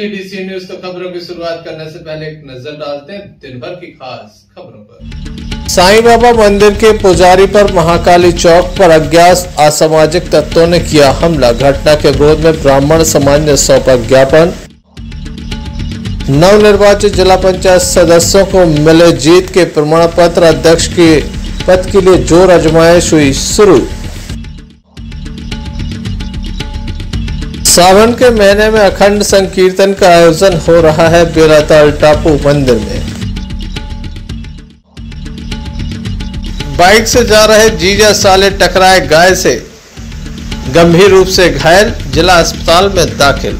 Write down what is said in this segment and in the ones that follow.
LKDC news तो खबरों की शुरुआत करने से पहले एक नजर डालते हैं दिन भर की खास खबरों पर। साईं बाबा मंदिर के पुजारी पर महाकाली चौक पर अज्ञात असामाजिक तत्वों ने किया हमला। घटना के विरोध में ब्राह्मण समाज ने सौंपा ज्ञापन। नवनिर्वाचित जिला पंचायत सदस्यों को मिले जीत के प्रमाण पत्र। अध्यक्ष के पद के लिए जोर आजमाइश हुई शुरू। सावन के महीने में अखंड संकीर्तन का आयोजन हो रहा है बेलाताल टापू मंदिर में। बाइक से जा रहे जीजा साले टकराए गाय से, गंभीर रूप से घायल, जिला अस्पताल में दाखिल।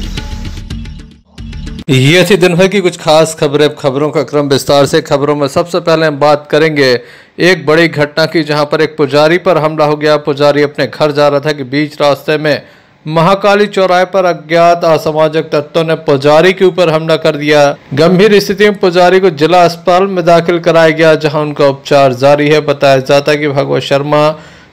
ये थी दिन भर की कुछ खास खबरें। खबरों का क्रम विस्तार से। खबरों में सबसे पहले हम बात करेंगे एक बड़ी घटना की, जहां पर एक पुजारी पर हमला हो गया। पुजारी अपने घर जा रहा था कि बीच रास्ते में महाकाली चौराहे पर अज्ञात असामाजिक तत्वों ने पुजारी के ऊपर हमला कर दिया। गंभीर स्थिति में पुजारी को जिला अस्पताल में दाखिल कराया गया, जहां उनका उपचार जारी है। बताया जाता है कि भगवत शर्मा,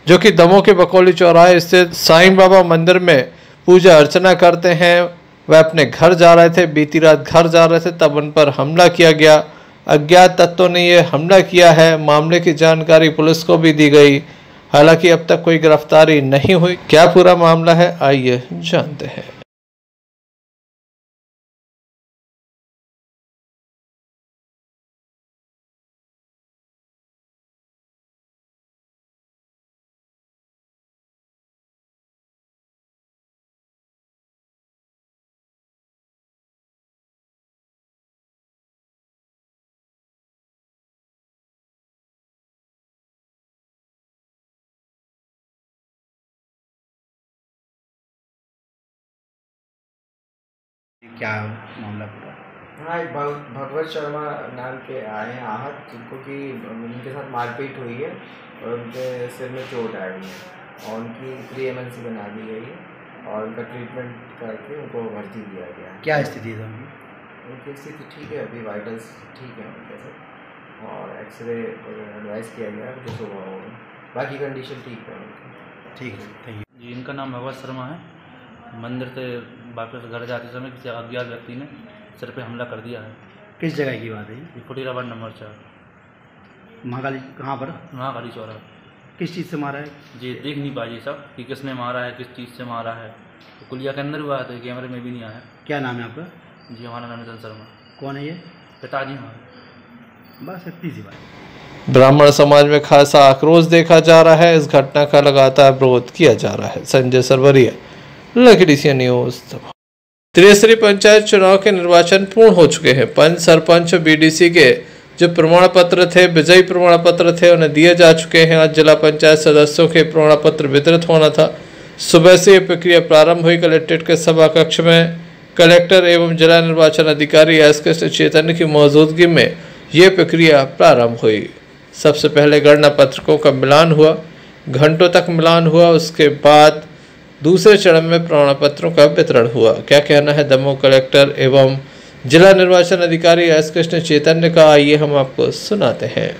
जो कि दमोह के बकौली चौराहे स्थित साईं बाबा मंदिर में पूजा अर्चना करते हैं, वह अपने घर जा रहे थे। बीती रात घर जा रहे थे, तब उन पर हमला किया गया। अज्ञात तत्वों ने यह हमला किया है। मामले की जानकारी पुलिस को भी दी गई। हालांकि अब तक कोई गिरफ्तारी नहीं हुई। क्या पूरा मामला है, आइए जानते हैं। क्या मामला पूरा? हाँ, एक भगवत शर्मा नाम के आए हैं आहत, जिनको कि उनके साथ मारपीट हुई है और उनके सिर में चोट आ गई है और उनकी प्री-एमएनसी बना दी गई है और उनका ट्रीटमेंट करके उनको भर्ती किया गया है। क्या स्थिति है उनकी स्थिति ठीक है, अभी वाइटल्स ठीक है उनके साथ और एक्सरे एडवाइस किया गया है जो सुबह होगा। बाकी कंडीशन ठीक है उनकी। ठीक है, थैंक यू जी। इनका नाम भगवत शर्मा है। मंदिर से वापस घर जाते समय किसी अज्ञात व्यक्ति ने सिर पे हमला कर दिया है। किस जगह की बात है? ये फुटी रबड़ नंबर 4 महाकाली कहाँ पर? महाकाली चौराहा। किस चीज़ से मारा है? जी देख नहीं पाई सब कि किसने मारा है, किस चीज़ से मारा है। तो कुलिया के अंदर हुआ है, तो कैमरे में भी नहीं आया। क्या नाम है आपका? जी हमारा नाम नितिन शर्मा। कौन है ये? पिताजी हमारे। बस इतनी सी बात। ब्राह्मण समाज में खासा आक्रोश देखा जा रहा है। इस घटना का लगातार विरोध किया जा रहा है। Sanjay Sarwaria, LKDC news. त्रिस्तरीय पंचायत चुनाव के निर्वाचन पूर्ण हो चुके हैं। पंच, सरपंच, BDC के जो प्रमाण पत्र थे, विजयी प्रमाण पत्र थे, उन्हें दिए जा चुके हैं। आज जिला पंचायत सदस्यों के प्रमाण पत्र वितरित होना था। सुबह से यह प्रक्रिया प्रारंभ हुई। कलेक्ट्रेट के सभा कक्ष में कलेक्टर एवं जिला निर्वाचन अधिकारी एस कृष्ण चैतन्य की मौजूदगी में ये प्रक्रिया प्रारंभ हुई। सबसे पहले गणना पत्रकों का मिलान हुआ, घंटों तक मिलान हुआ। उसके बाद दूसरे चरण में प्रमाण पत्रों का वितरण हुआ। क्या कहना है दमोह कलेक्टर एवं जिला निर्वाचन अधिकारी एस कृष्ण चैतन्य का, आइए हम आपको सुनाते हैं।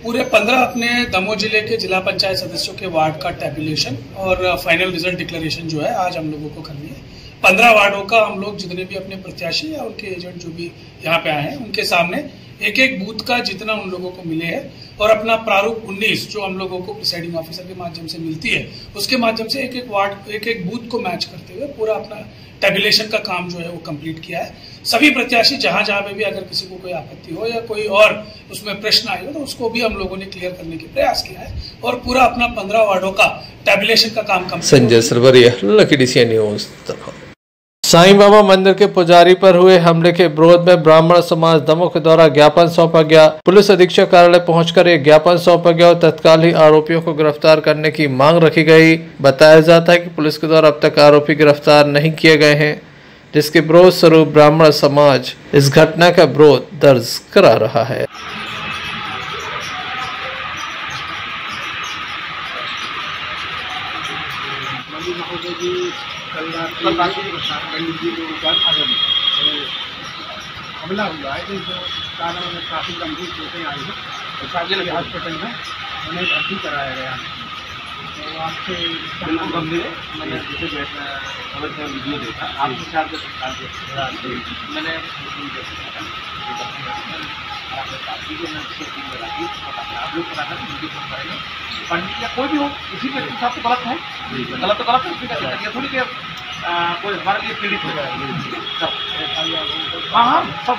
पूरे 15 अपने दमोह जिले के जिला पंचायत सदस्यों के वार्ड का टैबुलेशन और फाइनल रिजल्ट डिक्लेरेशन जो है आज हम लोगों को करनी है। 15 वार्डों का हम लोग जितने भी अपने प्रत्याशी या उनके एजेंट जो भी यहाँ पे आए हैं, उनके सामने एक एक बूथ का जितना उन लोगों को मिले हैं और अपना प्रारूप 19 जो हम लोगों को प्रिसाइडिंग ऑफिसर के माध्यम से मिलती है, उसके माध्यम से एक एक वार्ड, एक एक बूथ को मैच करते हुए पूरा अपना टैबुलेशन का काम जो है वो कंप्लीट किया है। सभी प्रत्याशी जहां जहां पे भी अगर किसी को कोई आपत्ति हो या कोई और उसमें प्रश्न आए हो तो उसको भी हम लोगों ने क्लियर करने के प्रयास किया है और पूरा अपना 15 वार्डों का टैबुलेशन का काम complete. Sanjay Sarwaria, LKDC news. Sai Baba मंदिर के पुजारी पर हुए हमले के विरोध में ब्राह्मण समाज दमोह के द्वारा ज्ञापन सौंपा गया। पुलिस अधीक्षक कार्यालय पहुंचकर एक ज्ञापन सौंपा गया और तत्काल ही आरोपियों को गिरफ्तार करने की मांग रखी गई। बताया जाता है कि पुलिस के द्वारा अब तक आरोपी गिरफ्तार नहीं किए गए हैं, जिसके विरोध स्वरूप ब्राह्मण समाज इस घटना का विरोध दर्ज करा रहा है। कल रात पंडित जी के ऊपर हमला हुआ है, जिस कारण उन्हें काफ़ी गंभीर चोटें आई हैं और शादी हॉस्पिटल में उन्हें भर्ती कराया गया है। तो आपसे बिल्कुल गंभीर है। मैंने जैसे खबर का वीडियो देखा, आपके साथ मैंने आप लोग पता करें पंडित या कोई भी हो, इसी के हिसाब से गलत है, गलत तो गलत है, थोड़ी देर कोई हमारे लिए पीड़ित हो जाए। हाँ सब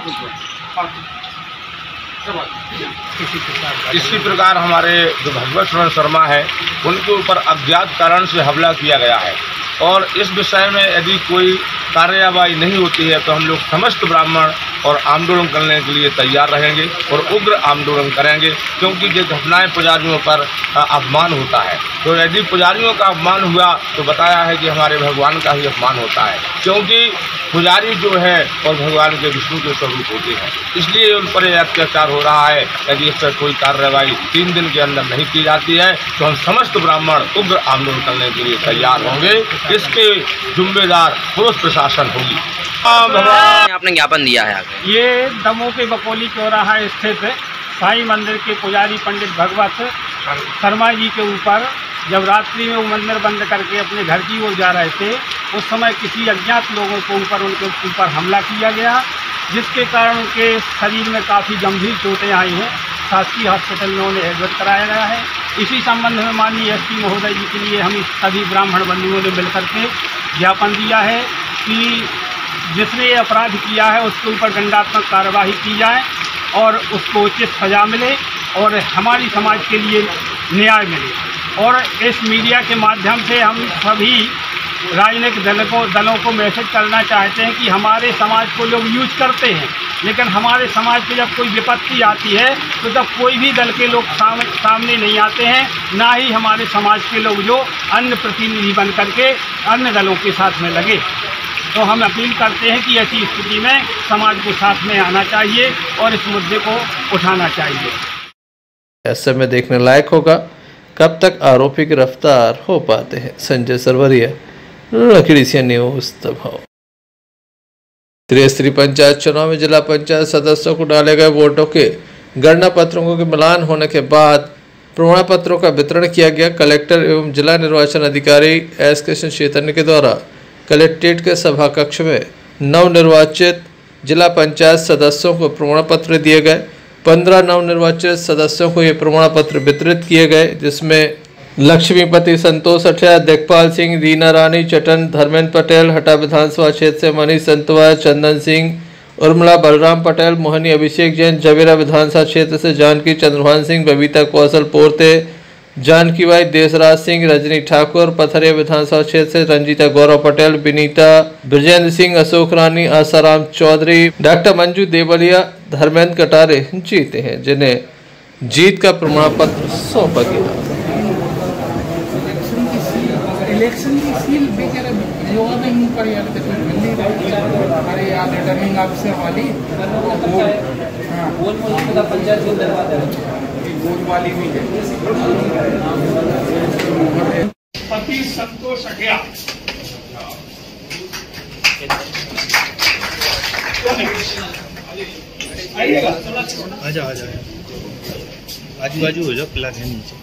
इसी प्रकार हमारे जो भगवत शरण शर्मा है उनके ऊपर अज्ञात कारण से हमला किया गया है और इस विषय में यदि कोई कार्यवाही नहीं होती है तो हम लोग समस्त ब्राह्मण और आंदोलन करने के लिए तैयार रहेंगे और उग्र आंदोलन करेंगे, क्योंकि ये घटनाएं पुजारियों पर अपमान होता है। तो यदि पुजारियों का अपमान हुआ तो बताया है कि हमारे भगवान का ही अपमान होता है, क्योंकि पुजारी जो है और भगवान के विष्णु के स्वरूप होते हैं, इसलिए उन पर अत्याचार हो रहा है। यदि इस पर कोई कार्रवाई 3 दिन के अंदर नहीं की जाती है तो हम समस्त ब्राह्मण उग्र आंदोलन करने के लिए तैयार होंगे। इसके जिम्मेदार पुलिस प्रशासन होगी। आपने ज्ञापन दिया है आगे। ये दमोह के बकोली चौराहा स्थित साईं मंदिर के पुजारी पंडित भगवत शर्मा जी के ऊपर जब रात्रि में वो मंदिर बंद करके अपने घर की ओर जा रहे थे, उस समय किसी अज्ञात लोगों को उनके ऊपर हमला किया गया, जिसके कारण उनके शरीर में काफ़ी गंभीर चोटें आई हैं। शासकीय हॉस्पिटल में उन्हें एडमिट कराया गया है। इसी संबंध में माननीय एसपी महोदय जी के लिए हम सभी ब्राह्मण बंधुओं ने मिलकर के ज्ञापन दिया है कि जिसने ये अपराध किया है उसके ऊपर दंडात्मक कार्यवाही की जाए और उसको उचित सजा मिले और हमारी समाज के लिए न्याय मिले। और इस मीडिया के माध्यम से हम सभी राजनीतिक दलों को मैसेज करना चाहते हैं कि हमारे समाज को लोग यूज करते हैं, लेकिन हमारे समाज पे जब कोई विपत्ति आती है तो जब कोई भी दल के लोग सामने नहीं आते हैं, ना ही हमारे समाज के लोग जो अन्य प्रतिनिधि बन करके अन्य दलों के साथ में लगे। तो हम अपील करते हैं कि ऐसी स्थिति में समाज को साथ में आना चाहिए और इस मुद्दे को उठाना चाहिए। ऐसे में देखने लायक होगा कब तक आरोपी गिरफ्तार हो पाते हैं। संजय सरवरिया, लकड़ीसिया न्यूज़ दबाव। त्रिस्तरीय पंचायत चुनाव में जिला पंचायत सदस्यों को डाले गए वोटों के गणना पत्रों के मिलान होने के बाद प्रमाण पत्रों का वितरण किया गया। कलेक्टर एवं जिला निर्वाचन अधिकारी एस कृष्ण चैतन्य के द्वारा कलेक्ट्रेट के सभा कक्ष में नवनिर्वाचित जिला पंचायत सदस्यों को प्रमाण पत्र दिए गए। 15 नवनिर्वाचित सदस्यों को ये प्रमाण पत्र वितरित किए गए, जिसमें लक्ष्मीपति संतोष अठिया, देखपाल सिंह, रीना रानी चटन, धर्मेंद्र पटेल हटा विधानसभा क्षेत्र से, मनीष संतवा, चंदन सिंह, उर्मिला बलराम पटेल, मोहनी अभिषेक जैन, जवेरा विधानसभा क्षेत्र से, जानकी चंद्रभान सिंह, बबीता कौशल पोरते, जानकी बाई, देशराज सिंह, रजनी ठाकुर, पथरिया विधानसभा क्षेत्र से, रंजीता गौरव पटेल, विनीता ब्रजेंद्र सिंह, अशोक रानी, आसाराम चौधरी, डॉक्टर मंजू देवलिया, धर्मेंद्र कटारे जीते हैं, जिन्हें जीत का प्रमाण पत्र सौंपा गया। इलेक्शन की सील बेचारा योगा नहीं पर यार हमारे यहाँ रिटर्निंग ऑफिसर वाली पंचायत गोद वाली भी है। पति संतोष अठिया आइएगा, आ जाओ आजू बाजू हो जाओ, प्लान है नीचे।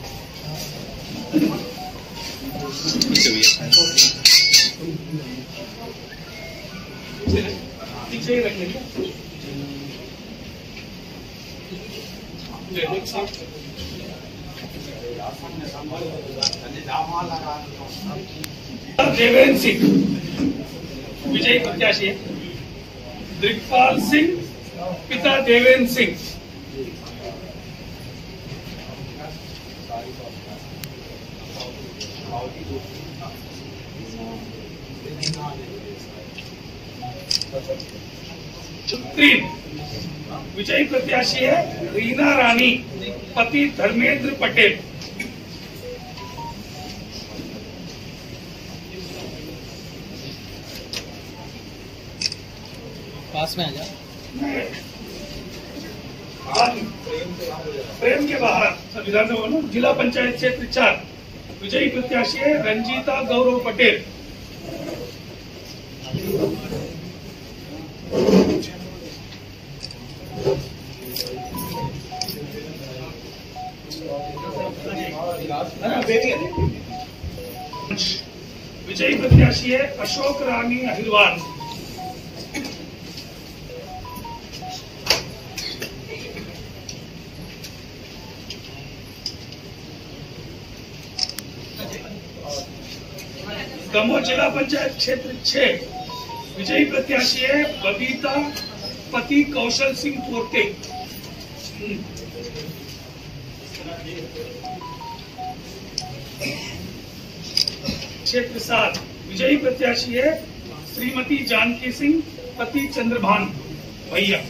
देवेंद्र सिंह विजयी प्रत्याशी, दिग्पाल सिंह पिता देवेंद्र सिंह, विजयी प्रत्याशी है रीना रानी, पति धर्मेंद्र पटेल। पास में आ जा। प्रेम के बाहर संविधान जिला पंचायत क्षेत्र 4 विजयी प्रत्याशी है रंजीता गौरव पटेल। प्रत्याशी है अशोक रानी अहिरवार। दमोह जिला पंचायत क्षेत्र 6 विजयी प्रत्याशी है बबीता पति कौशल सिंह पोर्ते। क्षेत्र 7 विजयी प्रत्याशी है श्रीमती जानकी सिंह पति चंद्रभान भैया।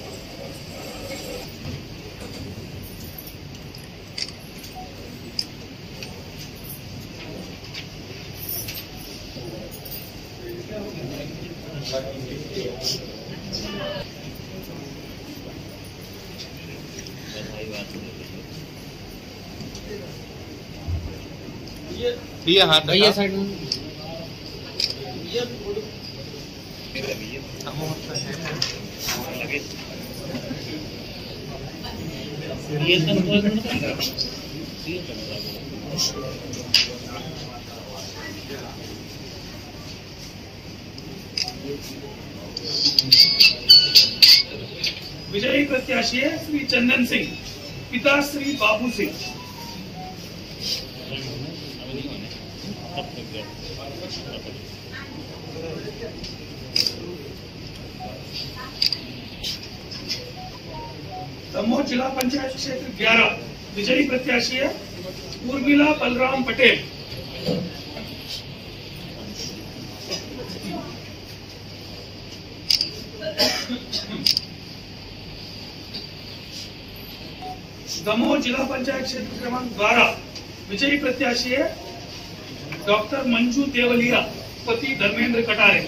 ये हाथ भैया साइड में विजयी प्रत्याशी है श्री चंदन सिंह पिता श्री बाबू सिंह। दमोह जिला पंचायत क्षेत्र 11 विजयी प्रत्याशी है उर्मिला बलराम पटेल। दमोह जिला पंचायत क्षेत्र क्रमांक 12 विजयी प्रत्याशी है डॉक्टर मंजू देवलिया पति धर्मेंद्र कटारे।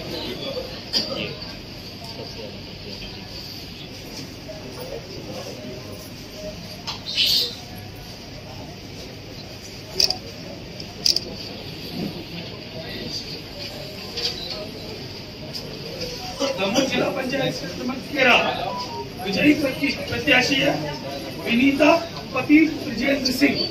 दमोह जिला पंचायत क्षेत्र क्रमांक 13 विजयी प्रत्याशी है विनीता पति ब्रजेंद्र सिंह।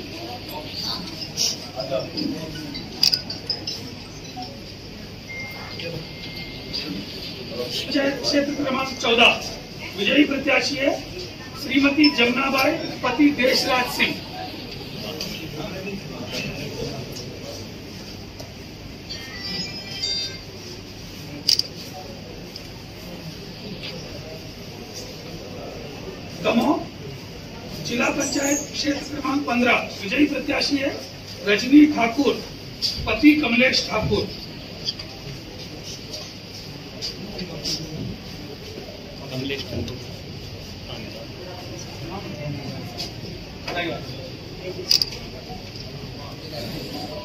क्षेत्र क्रमांक 14 विजयी प्रत्याशी है श्रीमती जमुनाबाई पति देशराज सिंह। दमोह जिला पंचायत क्षेत्र क्रमांक 15 विजयी प्रत्याशी है रजनी ठाकुर पति कमलेश ठाकुर।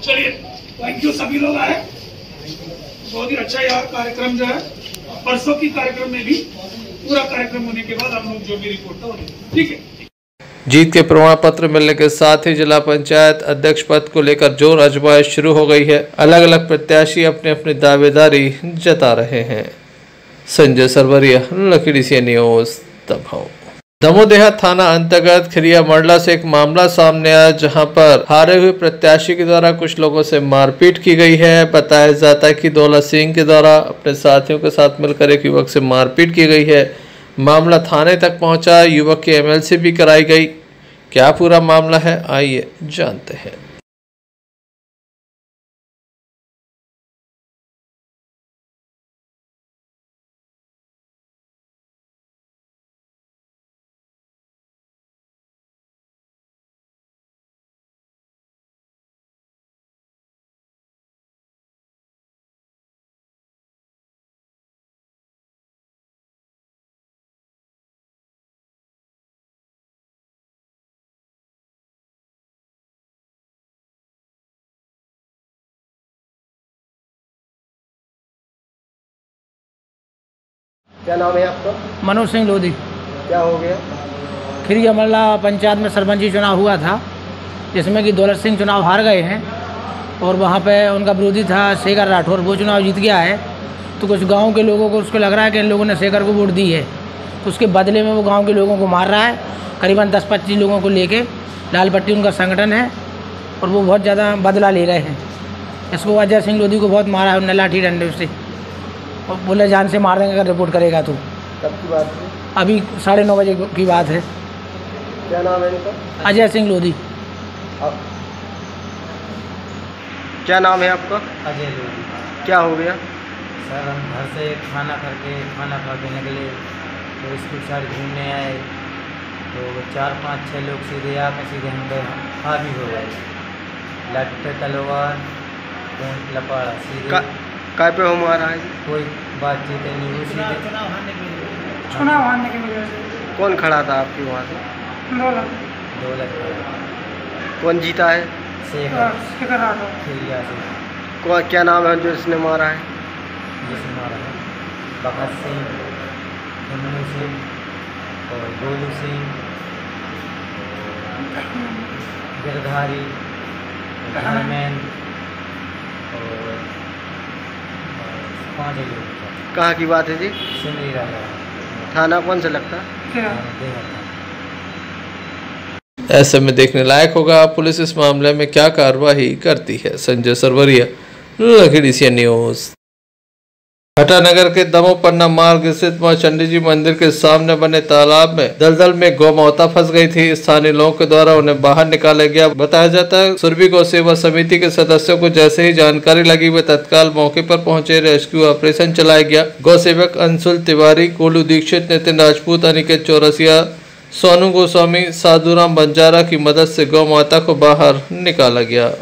चलिए थैंक यू सभी लोग आए, बहुत ही अच्छा यार कार्यक्रम जो है। परसों की कार्यक्रम में भी पूरा कार्यक्रम होने के बाद हम लोग जो भी रिपोर्ट था ठीक है। जीत के प्रमाण पत्र मिलने के साथ ही जिला पंचायत अध्यक्ष पद को लेकर जोर आजमाइश शुरू हो गई है। अलग अलग प्रत्याशी अपने अपनी दावेदारी जता रहे हैं। संजय सरवरिया, लखीडीसी न्यूज, दमोह। दमोह देहात थाना अंतर्गत खिरिया मंडला से एक मामला सामने आया, जहां पर हारे हुए प्रत्याशी के द्वारा कुछ लोगों से मारपीट की गई है। बताया जाता है कि दौलत सिंह के द्वारा अपने साथियों के साथ मिलकर एक युवक से मारपीट की गई है। मामला थाने तक पहुंचा, युवक की एमएलसी भी कराई गई। क्या पूरा मामला है, आइए जानते हैं। क्या नाम है आपका? मनोज सिंह लोधी। क्या हो गया? खिरिया मंडला पंचायत में सरपंची चुनाव हुआ था, जिसमें कि दौलत सिंह चुनाव हार गए हैं और वहाँ पे उनका विरोधी था शेखर राठौर, वो चुनाव जीत गया है। तो कुछ गांव के लोगों को उसको लग रहा है कि इन लोगों ने शेखर को वोट दी है, तो उसके बदले में वो गांव के लोगों को मार रहा है। करीबन 10-25 लोगों को लेके लाल पट्टी उनका संगठन है और वो बहुत ज़्यादा बदला ले रहे हैं। इसको अजय सिंह लोधी को बहुत मारा है उन्होंने लाठी डंडे से, और बोले जान से मार देंगे अगर रिपोर्ट करेगा तो। कब की बात है? अभी 9:30 बजे की बात है। क्या नाम है इनका? अजय सिंह लोधी। क्या नाम है आपका? अजय लोधी। क्या हो गया? सर हम घर से खाना खा के निकले तो स्कूल साइड घूमने आए तो 4-5-6 लोग सीधे आके सीधे हम पे हावी हो गए, लट्टे तलवार लपाड़ा सीधे। काय पे हो मारा है? कोई बातचीत नहीं हुई, सीधे चुनाव हारने की वजह से। कौन खड़ा था आपके वहाँ से? दौलत कौन जीता है? शेखर राठौर खिलिया से। क्या नाम है जो इसने मारा है? जिसने मारा है भगत सिंह, हिमू सिंह और गोलू सिंह, गिरधारी, धर्मेंद्र और 5 लोग। कहाँ की बात है जी? सिमरी रहा। थाना कौन सा लगता? ऐसे में देखने लायक होगा पुलिस इस मामले में क्या कार्रवाई करती है। संजय सरवरिया, लखीडीसी न्यूज। भटानगर के दमोपन्ना मार्ग स्थित मां चंडी जी मंदिर के सामने बने तालाब में दलदल में गौ माता फंस गई थी। स्थानीय लोगों के द्वारा उन्हें बाहर निकाला गया। बताया जाता है सुरभि गौ सेवा समिति के सदस्यों को जैसे ही जानकारी लगी वे तत्काल मौके पर पहुंचे। रेस्क्यू ऑपरेशन चलाया गया। गौ सेवक अंशुल तिवारी, कोलू दीक्षित, नितिन राजपूत, अनिकेत चौरसिया, सोनू गोस्वामी, साधुराम बंजारा की मदद से गौ माता को बाहर निकाला गया।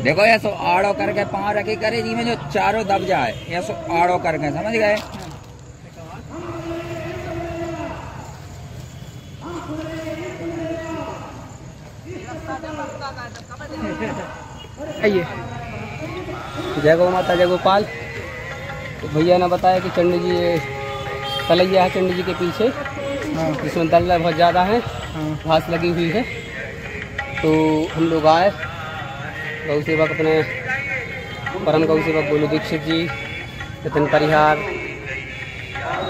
देखो ये सो आड़ो करके पाँव रखी करे जी में जो चारों दब जाए, ये सो आड़ो करके, समझ गए। आइए। जय गौ माता जय गोपाल। तो भैया ने बताया कि चंडी जी तलैया है चंडी जी के पीछे, जिसमें दलदल बहुत ज़्यादा है, घास लगी हुई है। तो हम लोग आए, गौ सेवक अपने परम गौ सेवक गोलू दीक्षित जी, नितिन परिहार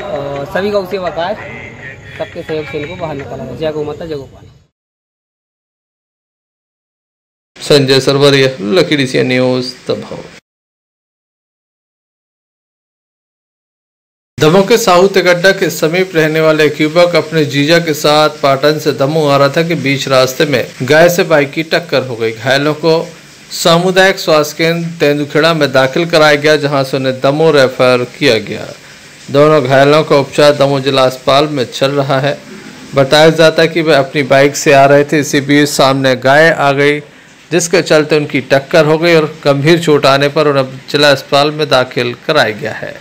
और सभी गौ सेवक आए, सबके सहयोग से इनको बाहर निकाला गया। जय गौ माता जय गोपाल। संजय सरवरिया, लखीडीसी न्यूज, दमोह। दमोह के साहू तिगड्डा के समीप रहने वाले एक युवक अपने जीजा के साथ पाटन से दमोह आ रहा था कि बीच रास्ते में गाय से बाइक की टक्कर हो गई। घायलों को सामुदायिक स्वास्थ्य केंद्र तेंदुखेड़ा में दाखिल कराया गया, जहां से उन्हें दमोह रेफर किया गया। दोनों घायलों का उपचार दमोह जिला अस्पताल में चल रहा है। बताया जाता है कि वे अपनी बाइक से आ रहे थे, इसी बीच सामने गाय आ गई, जिसके चलते उनकी टक्कर हो गई और गंभीर चोट आने पर उन्हें जिला अस्पताल में दाखिल कराया गया है।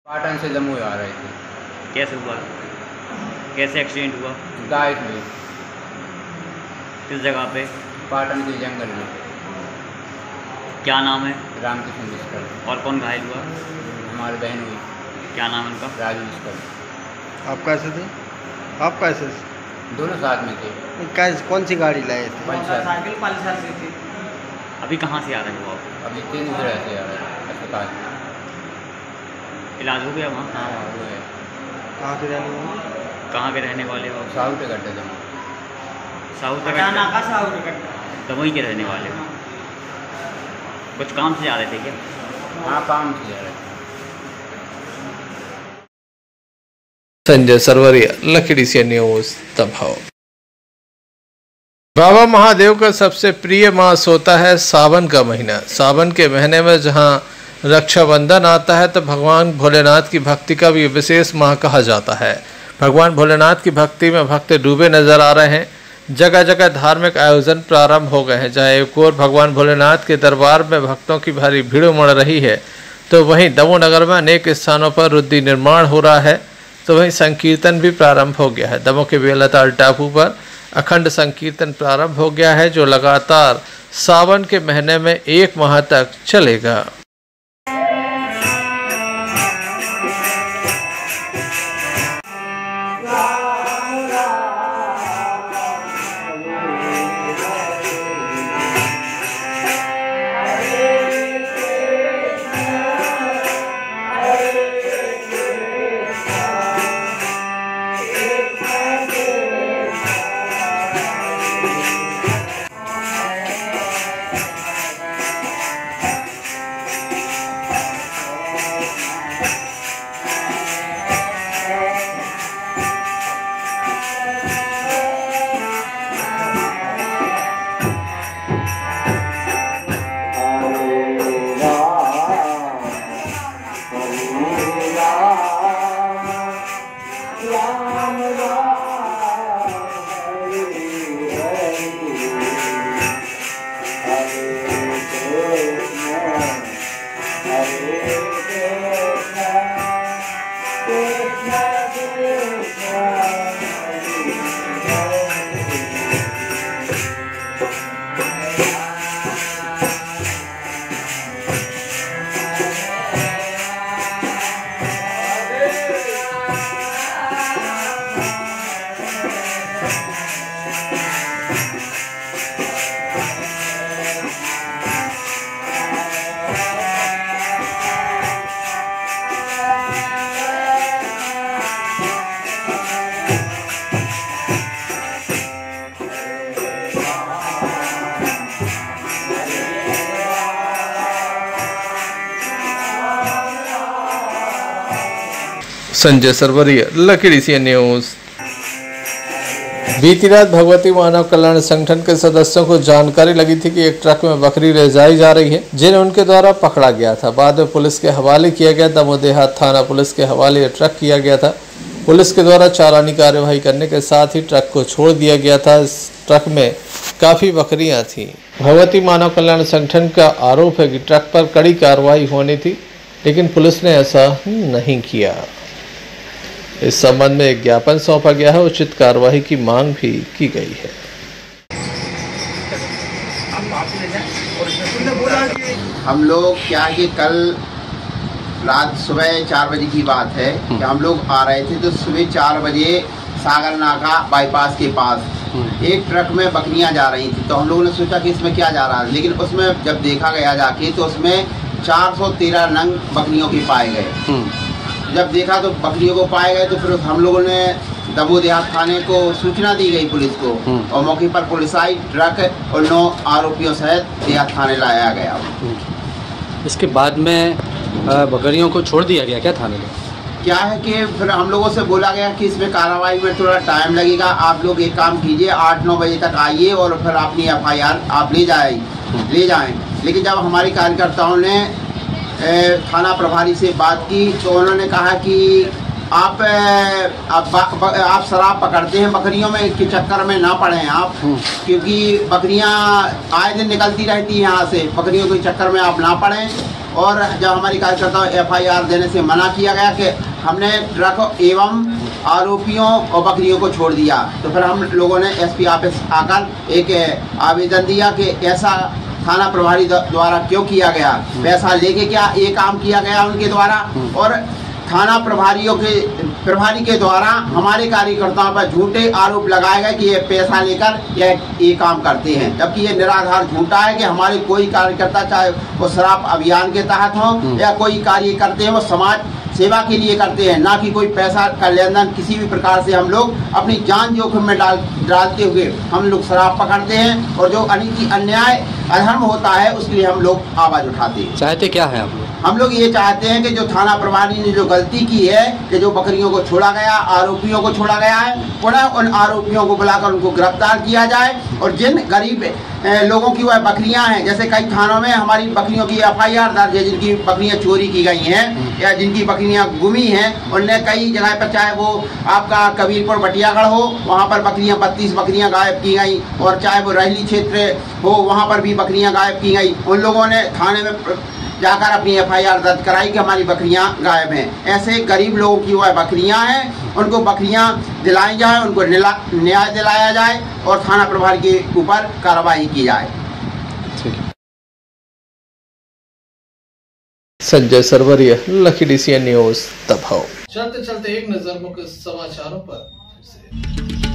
पाटन से दमोह आ रहे थे। कैसे हुआ? कैसे एक्सीडेंट हुआ? गाय में। किस जगह पे? पाटन के जंगल में। क्या नाम है? रामकृष्ण मिश्कर। और कौन घायल हुआ? हमारी बहन हुई। क्या नाम है उनका? राजू मिश्कर। आप कैसे थे? आप कैसे? दोनों साथ में थे। कैसे, कौन सी गाड़ी लाए थे? मोटरसाइकिल पल्सर से थी। अभी कहाँ से आ रहे हो आप? अभी तेंदुखेड़ा से आ रहे हैं अस्पताल। इलाज हो गया वहाँ? हाँ वो है। कहाँ के रहने वाले? कहाँ के रहने वाले हो? साहू टिकट है साहू टिकट, साहू टिकट दमोही के रहने वाले हो? कुछ काम से जा रहे थे क्या? हाँ, काम से जा रहे थे। संजय सरवरिया, लकी सी न्यूज दबाव। बाबा महादेव का सबसे प्रिय मास होता है सावन का महीना। सावन के महीने में जहां रक्षाबंधन आता है तो भगवान भोलेनाथ की भक्ति का भी विशेष माह कहा जाता है। भगवान भोलेनाथ की भक्ति में भक्त डूबे नजर आ रहे हैं। जगह जगह धार्मिक आयोजन प्रारंभ हो गए हैं। जहाँ एक ओर भगवान भोलेनाथ के दरबार में भक्तों की भारी भीड़ उमड़ रही है, तो वहीं दमोह नगर में अनेक स्थानों पर रुद्री निर्माण हो रहा है, तो वहीं संकीर्तन भी प्रारंभ हो गया है। दमोह के बेलताल टापू पर अखंड संकीर्तन प्रारंभ हो गया है, जो लगातार सावन के महीने में 1 माह तक चलेगा। संजय सरवरिया, लकी सी न्यूज। बीती रात भगवती मानव कल्याण संगठन के सदस्यों को जानकारी लगी थी कि एक ट्रक में बकरी ले जाई जा रही है, जिन्हें उनके द्वारा पकड़ा गया था। बाद में पुलिस के हवाले किया गया। दमोह देहात थाना पुलिस के हवाले ट्रक किया गया था। पुलिस के द्वारा चालानी कार्यवाही करने के साथ ही ट्रक को छोड़ दिया गया था। इस ट्रक में काफी बकरियां थीं। भगवती मानव कल्याण संगठन का आरोप है कि ट्रक पर कड़ी कार्रवाई होनी थी, लेकिन पुलिस ने ऐसा नहीं किया। इस संबंध में एक ज्ञापन सौंपा गया है। उचित कार्रवाई की मांग भी की गई है। हम लोग क्या है कि कल रात सुबह 4 बजे की बात है कि हम लोग आ रहे थे, तो सुबह 4 बजे सागर नाका बाईपास के पास एक ट्रक में बकरियां जा रही थी। तो हम लोगों ने सोचा कि इसमें क्या जा रहा है, लेकिन उसमें जब देखा गया जाके तो उसमें 413 नंग बकरियों के पाए गए। जब देखा तो बकरियों को पाए गए, तो फिर हम लोगों ने दमोह देहात थाने को सूचना दी गई पुलिस को, और मौके पर पुलिस आई, ट्रक और 9 आरोपियों सहित देहात थाने लाया गया। इसके बाद में बकरियों को छोड़ दिया गया क्या थाने में? क्या है कि फिर हम लोगों से बोला गया कि इसमें कार्रवाई में थोड़ा टाइम लगेगा, आप लोग एक काम कीजिए, 8-9 बजे तक आइए और फिर अपनी FIR आप ले जाएं। लेकिन जब हमारे कार्यकर्ताओं ने थाना प्रभारी से बात की, तो उन्होंने कहा कि आप शराब पकड़ते हैं बकरियों में के चक्कर में ना पड़ें आप, क्योंकि बकरियां आए दिन निकलती रहती हैं यहाँ से, बकरियों के चक्कर में आप ना पड़ें। और जब हमारी कार्यकर्ताओं FIR देने से मना किया गया कि हमने ट्रक एवं आरोपियों और बकरियों को छोड़ दिया, तो फिर हम लोगों ने SP ऑफिस आकर एक आवेदन दिया कि ऐसा थाना प्रभारी द्वारा क्यों किया गया, पैसा लेके क्या ये काम किया गया उनके द्वारा, और थाना प्रभारी के द्वारा हमारे कार्यकर्ताओं पर झूठे आरोप लगाए गए कि ये पैसा लेकर ये काम करते हैं, जबकि ये निराधार झूठा है कि हमारे कोई कार्यकर्ता, चाहे वो शराब अभियान के तहत हो या कोई कार्य करते हैं, वो समाज सेवा के लिए करते हैं, ना कि कोई पैसा का लेन देन किसी भी प्रकार से हम लोग अपनी जान जोखिम में डालते हुए हम लोग शराब पकड़ते हैं। और जो अन्याय अधर्म होता है उसके लिए हम लोग आवाज उठाते हैं। चाहते क्या है आप लोग? हम लोग ये चाहते हैं कि जो थाना प्रभारी ने जो गलती की है कि जो बकरियों को छोड़ा गया, आरोपियों को छोड़ा गया है, पुनः उन आरोपियों को बुलाकर उनको गिरफ्तार किया जाए और जिन गरीब लोगों की वह बकरियां हैं, जैसे कई थानों में हमारी बकरियों की FIR दर्ज है, जिनकी बकरियां चोरी की गई हैं या जिनकी बकरियां गुमी हैं, उनने कई जगह पर चाहे वो आपका कबीरपुर बटियागढ़ हो, वहाँ पर बकरियां 32 बकरियां गायब की गई, और चाहे वो रहली क्षेत्र हो वहाँ पर भी बकरियां गायब की गई। उन लोगों ने थाने में जाकर अपनी FIR दर्ज कराई कि हमारी बकरियां गायब हैं। ऐसे गरीब लोगों की वह बकरियां हैं, उनको बकरियां दिलाई जाए, उनको न्याय दिलाया जाए और थाना प्रभारी के ऊपर कार्रवाई की जाए। Sanjay Sarwariya, lucky DCN news दबाव। चलते चलते एक नजर मुख्य समाचारों पर।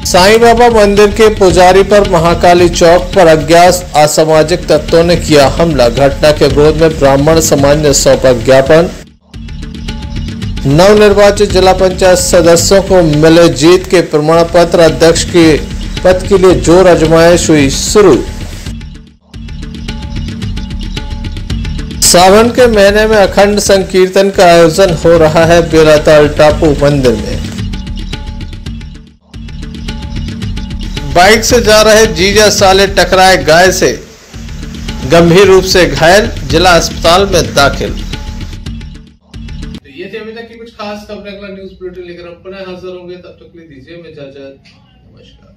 साईं बाबा मंदिर के पुजारी पर महाकाली चौक पर अज्ञात असामाजिक तत्वों ने किया हमला। घटना के विरोध में ब्राह्मण समाज ने सौंपा ज्ञापन। नवनिर्वाचित जिला पंचायत सदस्यों को मिले जीत के प्रमाण पत्र। अध्यक्ष के पद के लिए जोर आजमाइश हुई शुरू। सावन के महीने में अखंड संकीर्तन का आयोजन हो रहा है बेलाताल टापू मंदिर में। बाइक से जा रहे जीजा साले टकराए गाय से, गंभीर रूप से घायल, जिला अस्पताल में दाखिल। तो ये थे अभी तक की कुछ खास खबरें। अगला न्यूज बुलेटिन लेकर हम पुनः हाजिर होंगे, तब तक के लिए दीजिए इजाजत। नमस्कार।